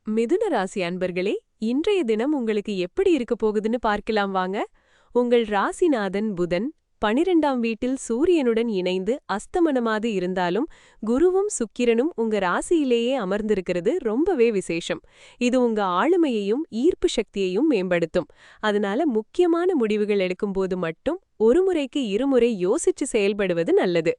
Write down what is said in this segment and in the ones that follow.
மிதுன ராசி அன்பர்களே, இன்றைய தினம் உங்களுக்கு எப்படி இருக்க போகுதுன்னு பார்க்கலாம் வாங்க. உங்கள் ராசிநாதன் புதன் 12ஆம் வீட்டில் சூரியனுடன் இணைந்து அஸ்தமனமாது இருந்தாலும் குருவும் சுக்கிரனும் உங்க ராசியிலேயே அமர்ந்திருக்கிறது ரொம்பவே விசேஷம். இது உங்க ஆளுமையையும் ஈர்ப்பு சக்தியையும் மேம்படுத்தும். அதனால முக்கியமான முடிவுகள் எடுக்கும்போது மட்டும் ஒரு முறைக்கு இருமுறை யோசிச்சு செயல்படுவது நல்லது.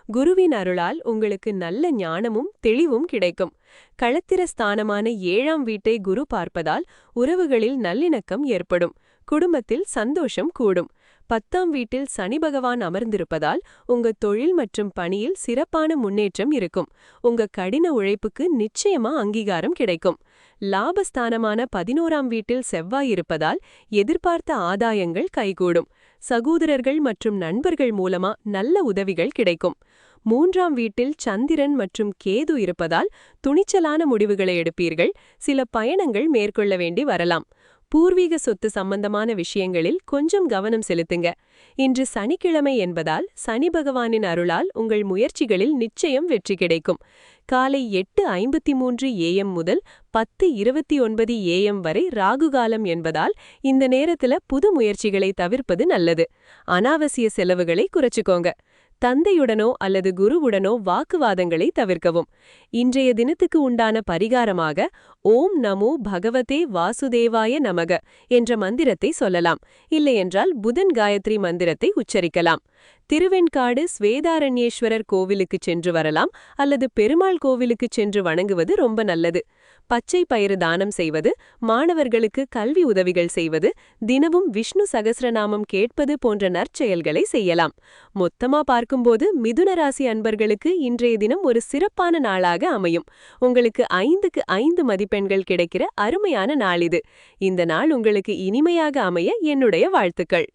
குருவின் அருளால் உங்களுக்கு நல்ல ஞானமும் தெளிவும் கிடைக்கும். களத்திர ஸ்தானமான 7ஆம் வீட்டை குரு பார்ப்பதால் உறவுகளில் நல்லிணக்கம் ஏற்படும். குடும்பத்தில் சந்தோஷம் கூடும். 10ஆம் வீட்டில் சனி பகவான் அமர்ந்திருப்பதால் உங்க தொழில் மற்றும் பணியில் சிறப்பான முன்னேற்றம் இருக்கும். உங்க கடின உழைப்புக்கு நிச்சயமா அங்கீகாரம் கிடைக்கும். லாபஸ்தானமான 11ஆம் வீட்டில் செவ்வாய் இருப்பதால் எதிர்பார்த்த ஆதாயங்கள் கைகூடும். சகோதரர்கள் மற்றும் நண்பர்கள் மூலமா நல்ல உதவிகள் கிடைக்கும். 3ஆம் வீட்டில் சந்திரன் மற்றும் கேது இருப்பதால் துணிச்சலான முடிவுகளை எடுப்பீர்கள். சில பயணங்கள் மேற்கொள்ள வேண்டி வரலாம். பூர்வீக சொத்து சம்பந்தமான விஷயங்களில் கொஞ்சம் கவனம் செலுத்துங்க. இன்று சனிக்கிழமை என்பதால் சனி பகவானின் அருளால் உங்கள் முயற்சிகளில் நிச்சயம் வெற்றி கிடைக்கும். காலை 8:53 AM முதல் 10:29 AM வரை ராகுகாலம் என்பதால் இந்த நேரத்துல புது முயற்சிகளை தவிர்ப்பது நல்லது. அனாவசிய செலவுகளை குறைச்சுக்கோங்க. தந்தையுடனோ அல்லது குருவுடனோ வாக்குவாதங்களை தவிர்க்கவும். இன்றைய தினத்துக்கு உண்டான பரிகாரமாக ஓம் நமோ பகவதே வாசுதேவாய நமக என்ற மந்திரத்தை சொல்லலாம். இல்லையென்றால் புதன் காயத்ரி மந்திரத்தை உச்சரிக்கலாம். திருவெண்காடு ஸ்வேதாரண்யேஸ்வரர் கோவிலுக்கு சென்று வரலாம் அல்லது பெருமாள் கோவிலுக்கு சென்று வணங்குவது ரொம்ப நல்லது. பச்சை பயிறு தானம் செய்வது, மாணவர்களுக்கு கல்வி உதவிகள் செய்வது, தினமும் விஷ்ணு சகஸ்ரநாமம் கேட்பது போன்ற நற்செயல்களை செய்யலாம். மொத்தமா பார்க்கும்போது மிதுன ராசி அன்பர்களுக்கு இன்றைய தினம் ஒரு சிறப்பான நாளாக அமையும். உங்களுக்கு 5க்கு 5 மதிப்பெண்கள் கிடைக்கிற அருமையான நாள் இது. இந்த நாள் உங்களுக்கு இனிமையாக அமைய என்னுடைய வாழ்த்துக்கள்.